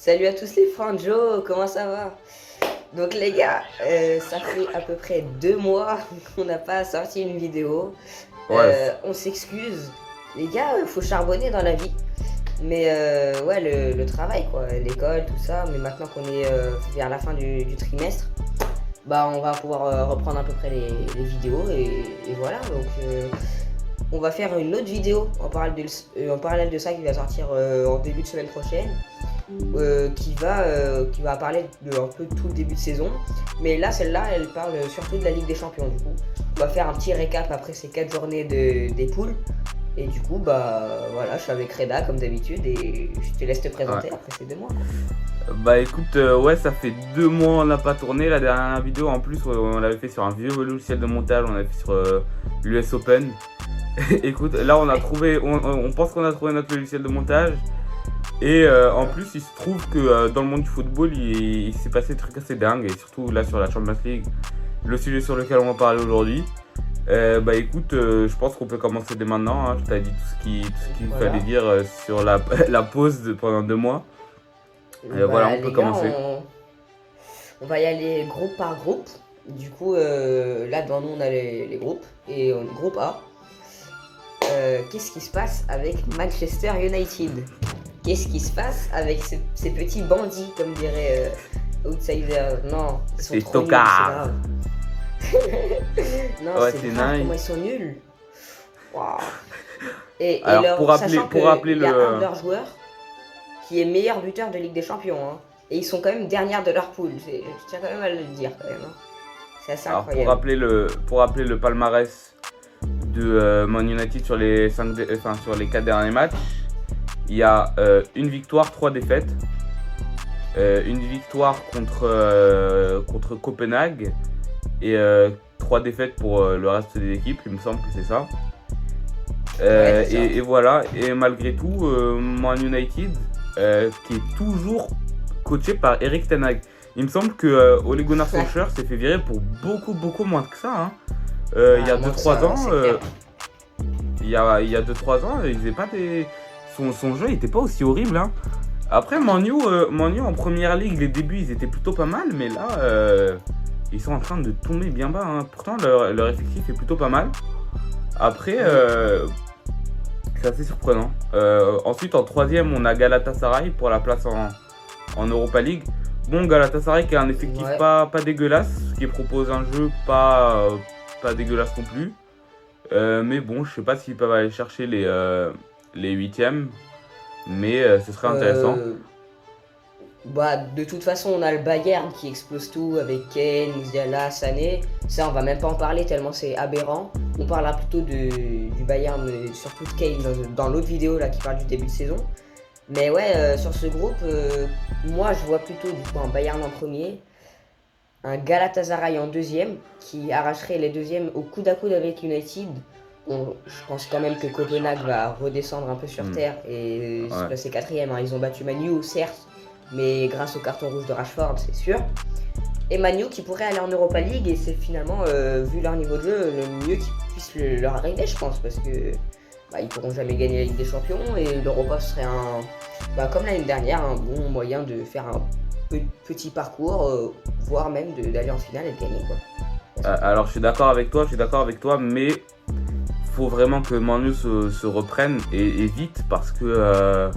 Salut à tous les fans, Joe, comment ça va? Donc les gars, ça fait à peu près 2 mois qu'on n'a pas sorti une vidéo. Ouais, On s'excuse. Les gars, faut charbonner dans la vie. Mais ouais, le travail, quoi, l'école, tout ça. Mais maintenant qu'on est vers la fin du trimestre, bah on va pouvoir reprendre à peu près les vidéos. Et voilà, donc on va faire une autre vidéo en parallèle de ça qui va sortir en début de semaine prochaine. Qui va parler de un peu tout le début de saison. Mais là, celle-là, elle parle surtout de la Ligue des Champions. Du coup, on va faire un petit récap après ces 4 journées des poules. Et du coup, bah voilà, je suis avec Reda comme d'habitude et je te laisse te présenter ouais. après ces 2 mois. Quoi. Bah écoute, ouais, ça fait 2 mois on n'a pas tourné. La dernière vidéo, en plus, on l'avait fait sur un vieux logiciel de montage. On l'avait fait sur l'US Open. Écoute, là, on pense qu'on a trouvé notre logiciel de montage. Et en plus, il se trouve que dans le monde du football, il s'est passé des trucs assez dingues. Et surtout là sur la Champions League, le sujet sur lequel on va parler aujourd'hui. Bah écoute, je pense qu'on peut commencer dès maintenant. Hein. Je t'ai dit tout ce qu'il Voilà. fallait dire sur la pause pendant 2 mois. Voilà, Bah, on peut les gars, commencer. on va y aller groupe par groupe. Du coup, là devant nous, on a les groupes. Et groupe A. Qu'est-ce qui se passe avec Manchester United? Qu'est-ce qui se passe avec ces petits bandits, comme dirait Outsider? Non, ils sont C'est trop nuls, tocard. c'est grave. Non, Ouais, c'est c'est grave nice. comment ils sont nuls. Waouh. Et Alors sachant pour rappeler qu'il y a un le. de leurs joueurs qui est meilleur buteur de Ligue des Champions. Hein. Et ils sont quand même dernière de leur poule. Je tiens quand même à le dire quand même. Hein. C'est assez Alors incroyable. pour rappeler le palmarès de Man United sur sur les 4 derniers matchs, il y a une victoire, 3 défaites. Une victoire contre Copenhague et 3 défaites pour le reste des équipes, il me semble que c'est ça. Ouais, c'est ça. Et voilà, et malgré tout, Man United, qui est toujours coaché par Erik ten Hag. Il me semble que Ole Gunnar Solskjaer s'est fait virer pour beaucoup moins que ça. Hein. Il y a Moins que 2-3 ça, ans, c'est clair. il y a 2-3 ans, il faisait pas des... son jeu n'était pas aussi horrible. Hein. Après, Man U en première ligue, les débuts ils étaient plutôt pas mal, mais là, ils sont en train de tomber bien bas. Hein. Pourtant, leur effectif est plutôt pas mal. Après, c'est assez surprenant. Ensuite, en troisième, on a Galatasaray pour la place en Europa League. Bon, Galatasaray qui a un effectif Ouais. pas dégueulasse, qui propose un jeu pas dégueulasse non plus. Mais bon, je sais pas s'ils peuvent aller chercher les huitièmes, mais ce serait intéressant. Bah, de toute façon, on a le Bayern qui explose tout avec Kane, Musiala, Sané. Ça, on va même pas en parler tellement c'est aberrant. On parlera plutôt du Bayern, mais surtout de Kane dans l'autre vidéo là qui parle du début de saison. Mais ouais, sur ce groupe, moi je vois plutôt du coup un Bayern en premier, un Galatasaray en deuxième qui arracherait les deuxièmes au coude à coude avec United. Je pense quand même que Copenhague va redescendre un peu sur terre et se Ouais. placer quatrième. Hein. Ils ont battu Manu, certes, mais grâce au carton rouge de Rashford, c'est sûr. Et Manu qui pourrait aller en Europa League et c'est finalement, vu leur niveau de jeu, le mieux qui puisse leur arriver, je pense, parce que ils pourront jamais gagner la Ligue des Champions et l'Europa serait comme l'année dernière, un bon moyen de faire un petit parcours, voire même d'aller en finale et de gagner quoi. Alors, je suis d'accord avec toi, mais faut vraiment que Manu se reprenne et vite parce que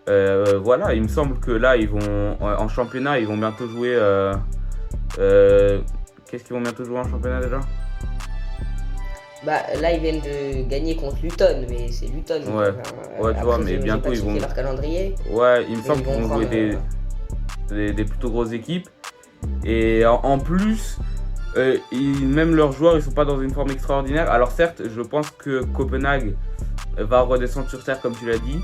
voilà, il me semble que là, ils vont en championnat, ils vont bientôt jouer. Qu'est-ce qu'ils vont bientôt jouer en championnat déjà? Bah là ils viennent de gagner contre Luton, mais c'est Luton. Ouais, ouais, tu vois, après, mais j'ai bientôt pas ils vont. checké leur calendrier. Ouais, il me Mais semble ils qu'ils vont vont jouer prendre. des plutôt grosses équipes. Et en plus, même leurs joueurs, ils sont pas dans une forme extraordinaire. Alors certes, je pense que Copenhague va redescendre sur terre, comme tu l'as dit.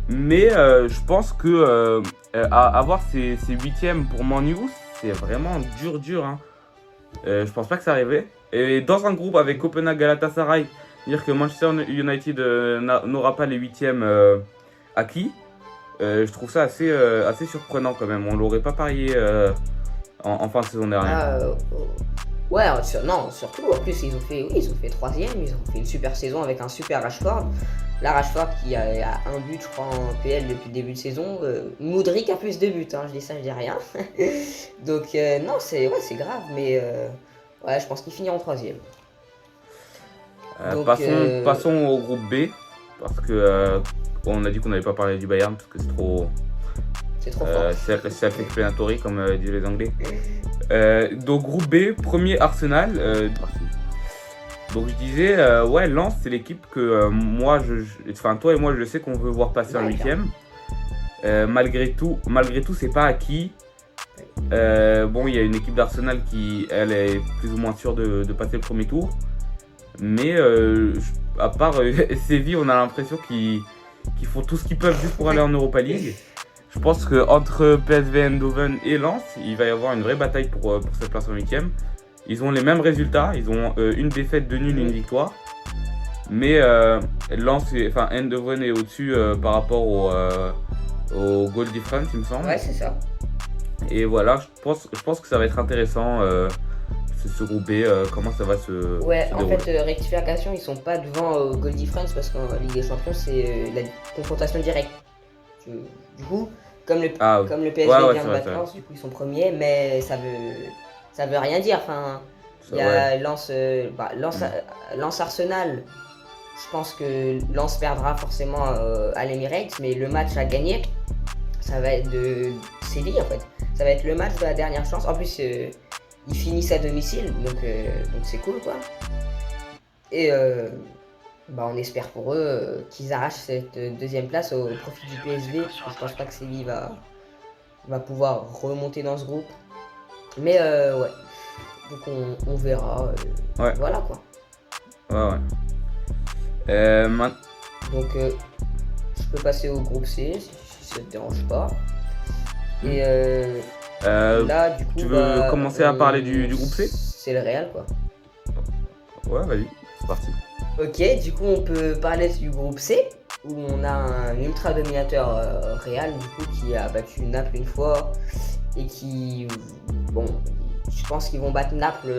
Mais je pense que avoir ces huitièmes pour Man U, c'est vraiment dur. Hein. Je pense pas que ça arrivait. Et dans un groupe avec Copenhague, Galatasaray, dire que Manchester United n'aura pas les huitièmes acquis, je trouve ça assez surprenant quand même. On l'aurait pas parié en fin de saison dernière. Ah, Ouais, non, surtout, en plus, ils ont fait troisième, ils ont fait une super saison avec un super Rashford. Là, Rashford qui a un but, je crois, en PL depuis le début de saison. Modric a plus de buts, hein, je dis ça, je dis rien. Donc, non, c'est grave, mais ouais, je pense qu'ils finiront troisième. Donc, Passons au groupe B, parce que on a dit qu'on n'allait pas parler du Bayern, parce que c'est trop fort. c'est self-explanatory, comme disent les Anglais. Donc groupe B, premier Arsenal. Donc je disais, ouais, Lens, c'est l'équipe que toi et moi, je sais qu'on veut voir passer en huitième. Malgré tout, c'est pas acquis. Bon, il y a une équipe d'Arsenal qui, elle, est plus ou moins sûre de passer le premier tour. Mais à part Séville, on a l'impression qu'ils font tout ce qu'ils peuvent juste pour aller en Europa League. Je pense qu'entre PSV Eindhoven et Lens, il va y avoir une vraie bataille pour cette place en huitième. Ils ont les mêmes résultats, ils ont une défaite, 2 nuls, une victoire. Mais Eindhoven est au-dessus par rapport au goal difference, il me semble. Ouais, c'est ça. Et voilà, je pense que ça va être intéressant ce groupe B, comment ça va se Ouais, se en dérouler. fait, rectification, ils sont pas devant goal difference parce qu'en Ligue des Champions, c'est la confrontation directe. Du coup, comme le PSG Ouais, vient c'est de vrai, battre Lens, du coup, ils sont premiers, mais ça veut rien dire. Enfin, il y a Lens Arsenal. Je pense que Lens perdra forcément à l'Emirates, mais le match à gagner, ça va être de Séville en fait. Ça va être le match de la dernière chance. En plus, ils finissent à domicile, donc c'est cool quoi. Et on espère pour eux qu'ils arrachent cette deuxième place au profit du PSV, parce que je pense pas que Séville va pouvoir remonter dans ce groupe. Mais ouais, donc on verra. Ouais. Voilà quoi. Ouais. Donc je peux passer au groupe C si ça te dérange pas. Et là du coup tu veux commencer à parler du groupe C? C'est le Real quoi. Ouais, vas-y, c'est parti. Ok, du coup on peut parler du groupe C où on a un ultra dominateur Real du coup qui a battu Naples une fois et qui, bon, je pense qu'ils vont battre Naples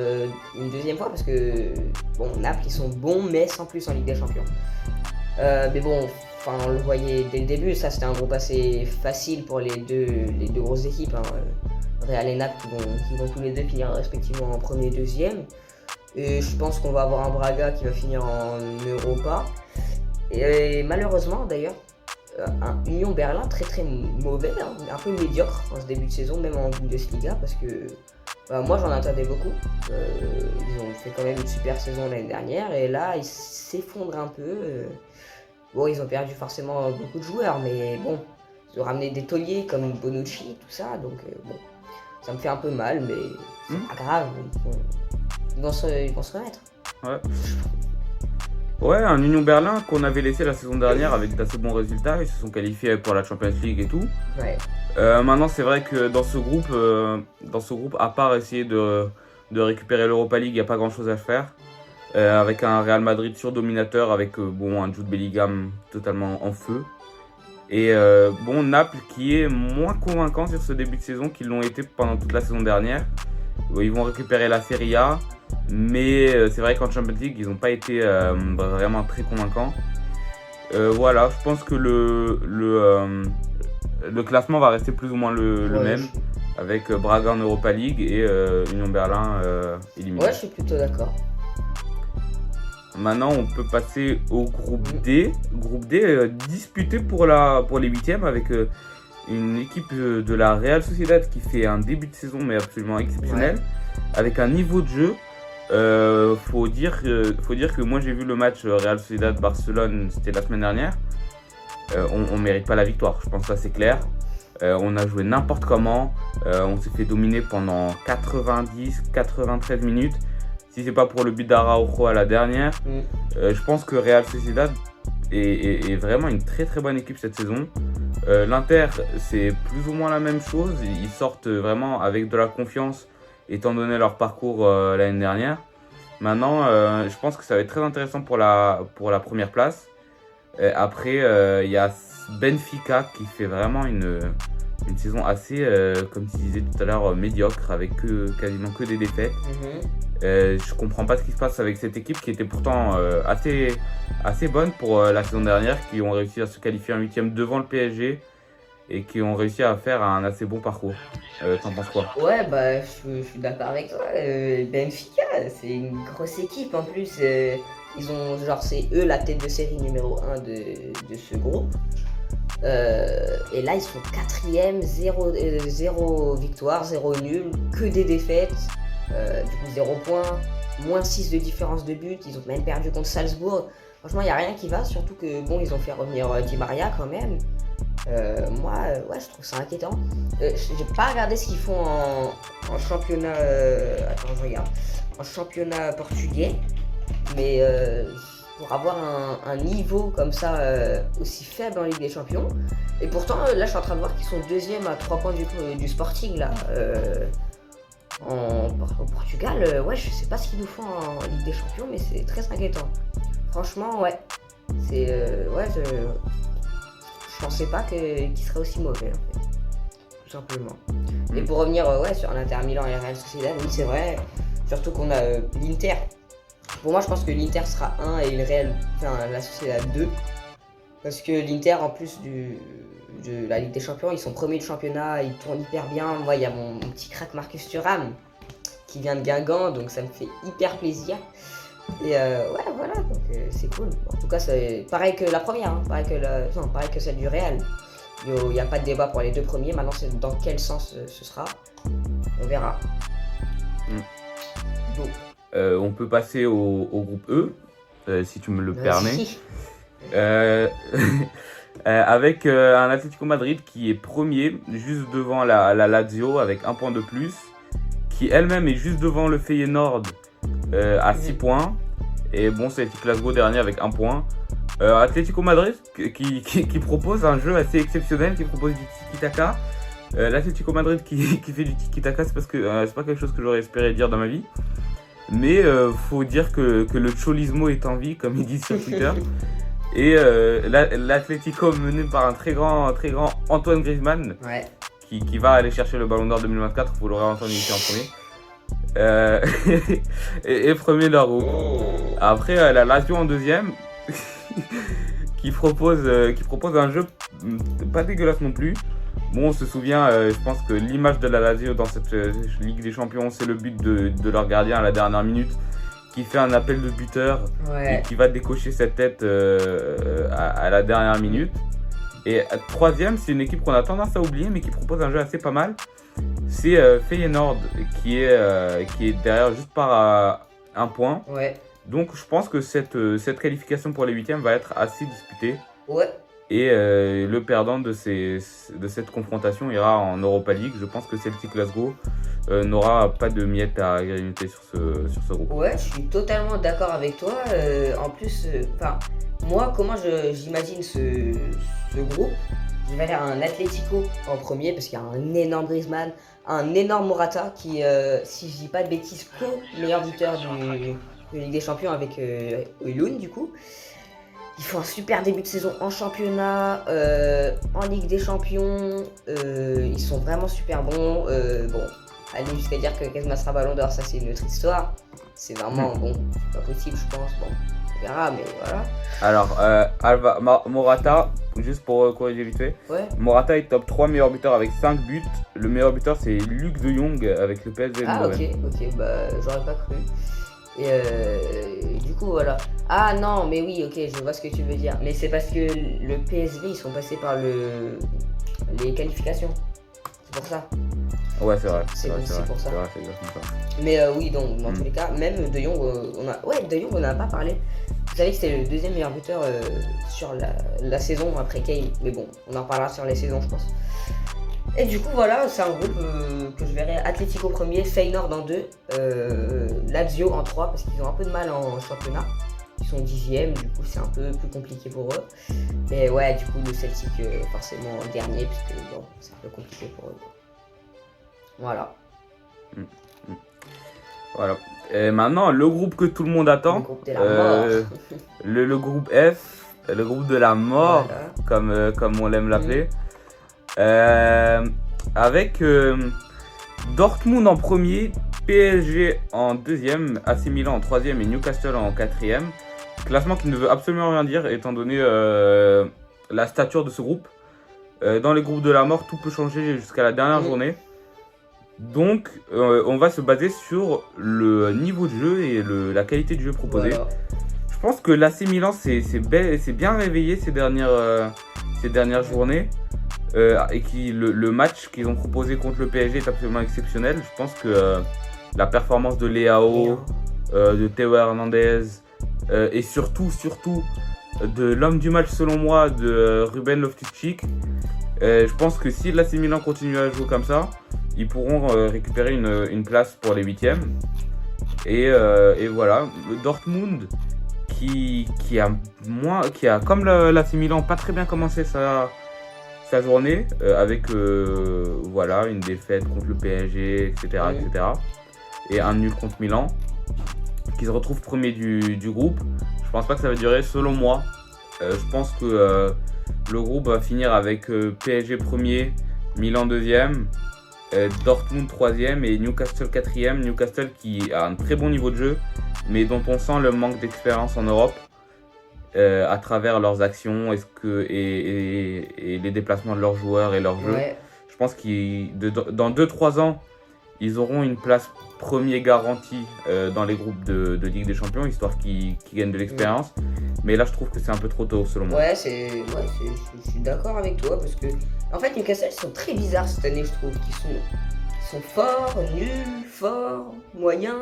une deuxième fois parce que bon, Naples ils sont bons mais sans plus en Ligue des Champions. Mais bon, enfin on le voyait dès le début, ça c'était un groupe assez facile pour les deux grosses équipes, hein, Real et Naples qui vont tous les deux finir respectivement en premier et deuxième. Et je pense qu'on va avoir un Braga qui va finir en Europa. Et malheureusement d'ailleurs, un Union Berlin très très mauvais, hein, un peu médiocre en ce début de saison, même en Bundesliga, parce que moi j'en attendais beaucoup. Ils ont fait quand même une super saison l'année dernière et là ils s'effondrent un peu. Bon, ils ont perdu forcément beaucoup de joueurs, mais bon, ils ont ramené des tauliers comme Bonucci, tout ça, donc bon, ça me fait un peu mal, mais c'est pas grave, ils vont se remettre. Ouais, un Union Berlin qu'on avait laissé la saison dernière avec d'assez bons résultats, ils se sont qualifiés pour la Champions League et tout. Ouais. Maintenant, c'est vrai que dans ce groupe, à part essayer de récupérer l'Europa League, il n'y a pas grand-chose à faire. Avec un Real Madrid surdominateur, avec un Jude Bellingham totalement en feu. Et Naples qui est moins convaincant sur ce début de saison qu'ils l'ont été pendant toute la saison dernière. Ils vont récupérer la Serie A, mais c'est vrai qu'en Champions League, ils n'ont pas été vraiment très convaincants. Voilà, je pense que le classement va rester plus ou moins le même, avec Braga en Europa League et Union Berlin éliminé. Ouais, je suis plutôt d'accord. Maintenant, on peut passer au groupe D. Groupe D disputé pour les huitièmes avec une équipe de la Real Sociedad qui fait un début de saison mais absolument exceptionnel, avec un niveau de jeu. Faut dire que moi j'ai vu le match Real Sociedad-Barcelone, c'était la semaine dernière. On mérite pas la victoire, je pense que ça c'est clair. On a joué n'importe comment, on s'est fait dominer pendant 90-93 minutes. Si c'est pas pour le but d'Araujo à la dernière, je pense que Real Sociedad est vraiment une très très bonne équipe cette saison. L'Inter, c'est plus ou moins la même chose. Ils sortent vraiment avec de la confiance, étant donné leur parcours l'année dernière. Maintenant, je pense que ça va être très intéressant pour la première place. Après, il y a Benfica qui fait vraiment une saison assez, comme tu disais tout à l'heure, médiocre, avec quasiment que des défaites. Je comprends pas ce qui se passe avec cette équipe qui était pourtant assez bonne pour la saison dernière, qui ont réussi à se qualifier en 8e devant le PSG et qui ont réussi à faire un assez bon parcours. T'en penses quoi? Ouais, bah, je suis d'accord avec toi. Benfica, c'est une grosse équipe en plus. Ils ont, genre, c'est eux la tête de série numéro 1 de ce groupe. Et là, ils sont 4e, 0 victoire, 0 nul, que des défaites. Du coup, 0 points, moins 6 de différence de but. Ils ont même perdu contre Salzbourg. Franchement, il n'y a rien qui va, surtout que, bon, ils ont fait revenir Di Maria quand même. Moi, ouais, je trouve ça inquiétant. J'ai pas regardé ce qu'ils font en championnat. Attends, je regarde. En championnat portugais. Mais pour avoir un niveau comme ça aussi faible en Ligue des Champions. Et pourtant, là, je suis en train de voir qu'ils sont 2e à 3 points du Sporting là. Au Portugal, ouais, je sais pas ce qu'ils nous font en Ligue des Champions, mais c'est très inquiétant. Franchement, ouais. C'est. Ouais, je pensais pas qu'ils seraient aussi mauvais, en fait. Tout simplement. Et pour revenir ouais, sur l'Inter Milan et la Real Sociedad, oui, c'est vrai. Surtout qu'on a l'Inter. Pour moi, je pense que l'Inter sera 1 et la Sociedad 2. Parce que l'Inter, en plus de la Ligue des Champions, ils sont premiers du championnat, ils tournent hyper bien. Moi, il y a mon petit crack Marcus Thuram qui vient de Guingamp, donc ça me fait hyper plaisir. Et ouais, voilà, donc c'est cool. En tout cas, c'est pareil que la première, hein, pareil que celle du Real. Il n'y a pas de débat pour les 2 premiers. Maintenant, c'est dans quel sens ce sera. On verra. Donc. On peut passer au groupe E, si tu me le permets. Avec un Atlético Madrid qui est premier, juste devant la Lazio avec 1 point de plus, qui elle-même est juste devant le Feyenoord à 6 points. Et bon, c'est Glasgow dernier avec 1 point. Atlético Madrid qui propose un jeu assez exceptionnel, qui propose du tiki-taka. L'Atlético Madrid qui fait du tiki-taka, c'est parce que c'est pas quelque chose que j'aurais espéré dire dans ma vie. Mais faut dire que le cholismo est en vie, comme ils disent sur Twitter. Et l'Atlético mené par un très grand Antoine Griezmann, ouais. qui va aller chercher le Ballon d'Or 2024, vous l'aurez entendu ici en premier. Et premier de leur groupe. Après, la Lazio en 2e, qui propose un jeu pas dégueulasse non plus. Bon, on se souvient, je pense que l'image de la Lazio dans cette Ligue des Champions, c'est le but de leur gardien à la dernière minute, qui fait un appel de buteur, ouais. Et qui va décocher cette tête à la dernière minute. Et 3e, c'est une équipe qu'on a tendance à oublier, mais qui propose un jeu assez pas mal. C'est Feyenoord, qui est derrière juste par 1 point. Ouais. Donc je pense que cette qualification pour les 8e va être assez disputée. Ouais. Et le perdant de cette confrontation ira en Europa League. Je pense que Celtic Glasgow n'aura pas de miettes à grignoter sur ce groupe. Ouais, je suis totalement d'accord avec toi. En plus, moi, comment j'imagine ce groupe, je vais faire un Atlético en premier parce qu'il y a un énorme Griezmann, un énorme Morata qui, si je dis pas de bêtises, co-meilleur buteur de Ligue des Champions avec Højlund du coup. Ils font un super début de saison en championnat, en Ligue des Champions. Ils sont vraiment super bons. Bon, aller jusqu'à dire que Griezmann sera Ballon d'Or, ça c'est une autre histoire. C'est vraiment bon, c'est pas possible, je pense. Bon, on verra, mais voilà. Alors, Morata, juste pour corriger vite fait. Ouais. Morata est top 3 meilleur buteur avec 5 buts. Le meilleur buteur c'est Luc de Jong avec le PSG. Ah, ok, bah j'aurais pas cru. Et du coup voilà. Ah non mais oui, ok, je vois ce que tu veux dire. Mais c'est parce que le PSV ils sont passés par les qualifications. C'est pour ça. Ouais, c'est vrai. C'est pour ça. C'est exactement ça. Mais oui, donc dans tous les cas, même De Jong, De Jong on n'a pas parlé. Vous savez que c'est le 2e meilleur buteur sur la saison après Kane. Mais bon, on en reparlera sur les saisons je pense. Et du coup voilà, c'est un groupe que je verrai Atlético premier, Feyenoord en 2, Lazio en 3 parce qu'ils ont un peu de mal en championnat. Ils sont 10e, du coup c'est un peu plus compliqué pour eux. Mais ouais, du coup le Celtic forcément dernier puisque bon, c'est un peu compliqué pour eux. Voilà. Voilà. Et maintenant, le groupe que tout le monde attend. Le groupe de la mort. Le groupe F, le groupe de la mort, voilà. Comme on l'aime l'appeler. Euh, avec Dortmund en premier, PSG en deuxième, AC Milan en troisième et Newcastle en quatrième. Classement qui ne veut absolument rien dire étant donné la stature de ce groupe. Dans les groupes de la mort, tout peut changer jusqu'à la dernière journée. Donc, on va se baser sur le niveau de jeu et la qualité du jeu proposé. Voilà. Je pense que l'AC Milan s'est bien réveillé ces dernières journées. Et le match qu'ils ont proposé contre le PSG est absolument exceptionnel. Je pense que la performance de Leao, de Théo Hernandez et surtout de l'homme du match selon moi, de Ruben Loftus-Cheek, je pense que si l'AC Milan continue à jouer comme ça, ils pourront récupérer une place pour les huitièmes. Et voilà, Dortmund qui a comme l'AC Milan pas très bien commencé sa journée avec voilà, une défaite contre le PSG, etc. Et un nul contre Milan, qui se retrouve premier du groupe. Je pense pas que ça va durer selon moi. Je pense que le groupe va finir avec PSG premier, Milan deuxième, Dortmund troisième et Newcastle quatrième. Newcastle qui a un très bon niveau de jeu, mais dont on sent le manque d'expérience en Europe à travers leurs actions et les déplacements de leurs joueurs et leur jeu. Ouais. Je pense que dans 2-3 ans, ils auront une place premier garantie dans les groupes de Ligue des Champions, histoire qu'ils gagnent de l'expérience. Mais là, je trouve que c'est un peu trop tôt, selon moi. Je suis d'accord avec toi parce que, en fait, Newcastle, ils sont très bizarres cette année, je trouve. Ils sont forts, nuls, forts, moyens.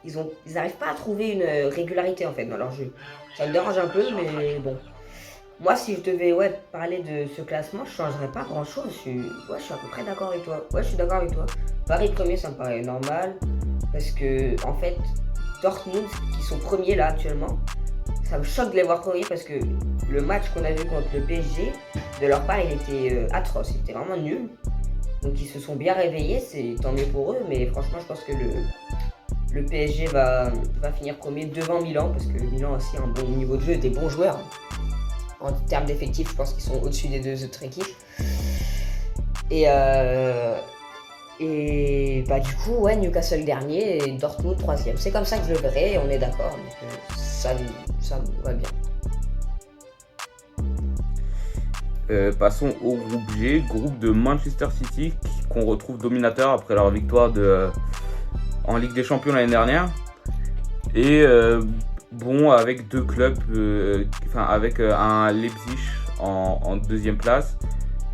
Ils n'arrivent pas à trouver une régularité, en fait, dans leur jeu. Ça me dérange un peu, mais bon. Moi, si je devais parler de ce classement, je ne changerais pas grand-chose. Je suis à peu près d'accord avec toi. Ouais, je suis d'accord avec toi. Paris premier, ça me paraît normal. Parce que, en fait, Dortmund, qui sont premiers là actuellement, ça me choque de les voir premiers parce que le match qu'on a vu contre le PSG, de leur part, il était atroce. Il était vraiment nul. Donc, ils se sont bien réveillés. C'est tant mieux pour eux. Mais franchement, je pense que le PSG va finir premier devant Milan. Parce que Milan a aussi un bon niveau de jeu et des bons joueurs. En termes d'effectifs, je pense qu'ils sont au-dessus des deux autres équipes. Et bah du coup, Newcastle dernier et Dortmund troisième. C'est comme ça que je le verrai et on est d'accord. Donc ça me va bien. Passons au groupe G, groupe de Manchester City qu'on retrouve dominateur après leur victoire en Ligue des Champions l'année dernière. Et avec deux clubs, avec un Leipzig en deuxième place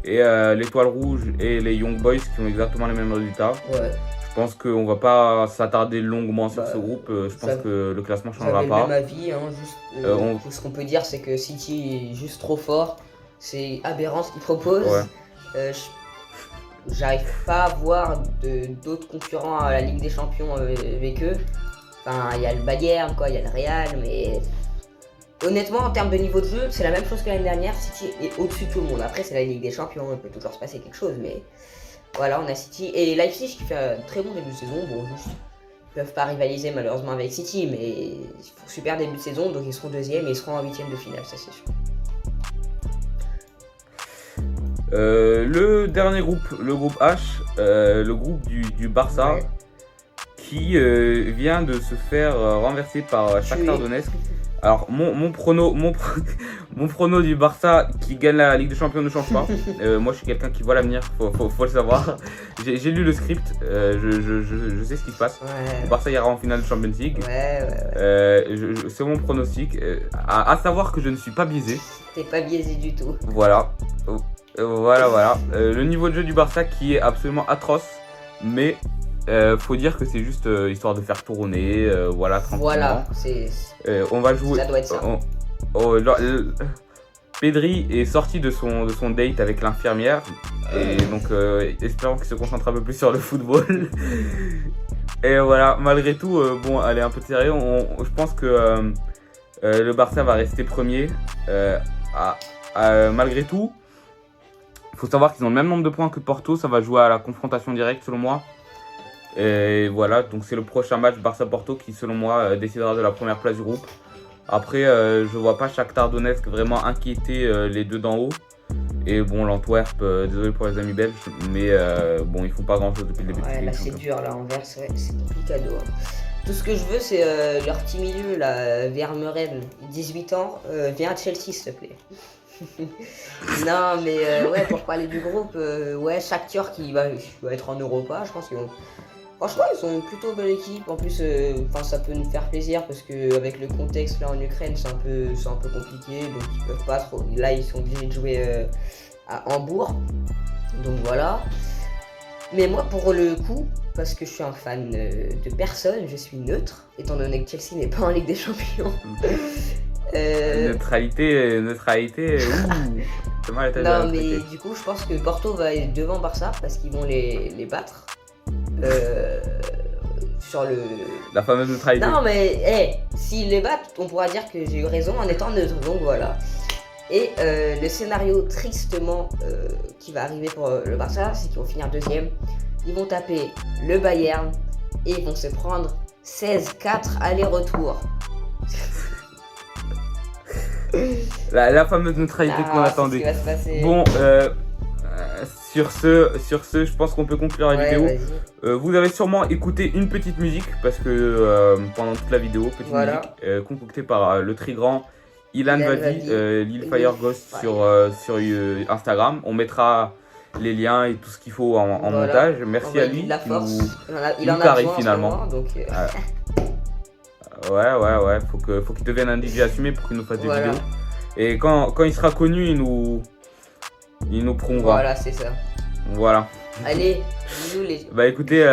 et l'Étoile Rouge et les Young Boys qui ont exactement les mêmes résultats. Ouais. Je pense qu'on va pas s'attarder longuement sur ce groupe. Je pense que le classement ne changera pas. Même avis, ce qu'on peut dire, c'est que City est juste trop fort. C'est aberrant ce qu'ils proposent. Ouais. J'arrive pas à voir d'autres concurrents à la Ligue des Champions avec eux. Enfin, il y a le Bayern, il y a le Real, mais honnêtement, en termes de niveau de jeu, c'est la même chose que l'année dernière. City est au-dessus de tout le monde. Après, c'est la Ligue des Champions, il peut toujours se passer quelque chose, mais voilà, on a City et Leipzig qui fait un très bon début de saison. Bon, juste, ils peuvent pas rivaliser malheureusement avec City, mais ils font super début de saison, donc ils seront deuxième et ils seront en huitième de finale, ça c'est sûr. Le dernier groupe, le groupe H, le groupe du Barça. Ouais. Qui vient de se faire renverser par Shakhtar Donetsk. Alors mon prono du Barça qui gagne la Ligue des Champions ne change pas. Moi je suis quelqu'un qui voit l'avenir, faut le savoir. J'ai lu le script, je sais ce qui se passe. Ouais. Le Barça ira en finale de Champions League. C'est mon pronostic. À savoir que je ne suis pas biaisé. T'es pas biaisé du tout. Voilà. Le niveau de jeu du Barça qui est absolument atroce, mais faut dire que c'est juste histoire de faire tourner, tranquillement. Voilà, on va jouer. Ça doit être ça. Pedri est sorti de son date avec l'infirmière, et donc espérons qu'il se concentre un peu plus sur le football. Et voilà, malgré tout, allez, un peu de sérieux, je pense que le Barça va rester premier. Malgré tout, il faut savoir qu'ils ont le même nombre de points que Porto, ça va jouer à la confrontation directe selon moi. Et voilà, donc c'est le prochain match Barça-Porto qui selon moi décidera de la première place du groupe. Après, je vois pas Shakhtar Donetsk vraiment inquiéter les deux d'en haut. Et bon, l'Antwerp, désolé pour les amis belges, mais bon, ils font pas grand chose depuis le début de Ouais, cette là Ligue des c'est Champions. dur, là, Anvers, ouais, c'est complicado, hein. Tout ce que je veux, c'est leur petit milieu, là, Vermeuren, 18 ans, viens à Chelsea, s'il te plaît. Non, mais ouais, pour parler du groupe, ouais, Shakhtar qui va être en Europa, je pense qu'ils vont. Franchement, ils sont une plutôt belle équipe. En plus, enfin, ça peut nous faire plaisir parce que avec le contexte là en Ukraine, c'est un peu compliqué, donc ils peuvent pas trop. Là, ils sont obligés de jouer à Hambourg, donc voilà. Mais moi, pour le coup, parce que je suis un fan de personne, je suis neutre, étant donné que Chelsea n'est pas en Ligue des Champions. Neutralité, ouh, c'est mal à la tête de la Non, mais neutralité. du coup, je pense que Porto va être devant Barça parce qu'ils vont les battre. Sur le. La fameuse neutralité. Non, mais s'ils les battent, on pourra dire que j'ai eu raison en étant neutre. Donc voilà. Et le scénario tristement qui va arriver pour le Barça, c'est qu'ils vont finir deuxième. Ils vont taper le Bayern et ils vont se prendre 16-4 aller-retour. La fameuse neutralité qu'on C'est ce attendait. qui va se passer. Bon, sur ce, je pense qu'on peut conclure la vidéo. Vas-y. Vous avez sûrement écouté une petite musique parce que pendant toute la vidéo, petite musique concoctée par le très grand Ilan Vadi, Lil Fire Ghost sur Instagram. On mettra les liens et tout ce qu'il faut en montage. Merci à lui. La force. Il nous en a tarif, besoin finalement. En ce moment, donc, Ouais. Faut qu'il devienne un DJ assumé pour qu'il nous fasse des vidéos. Et quand il sera connu, il nous promouvera. Voilà, c'est ça. Voilà. Allez, bisous les. Bah écoutez,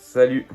salut.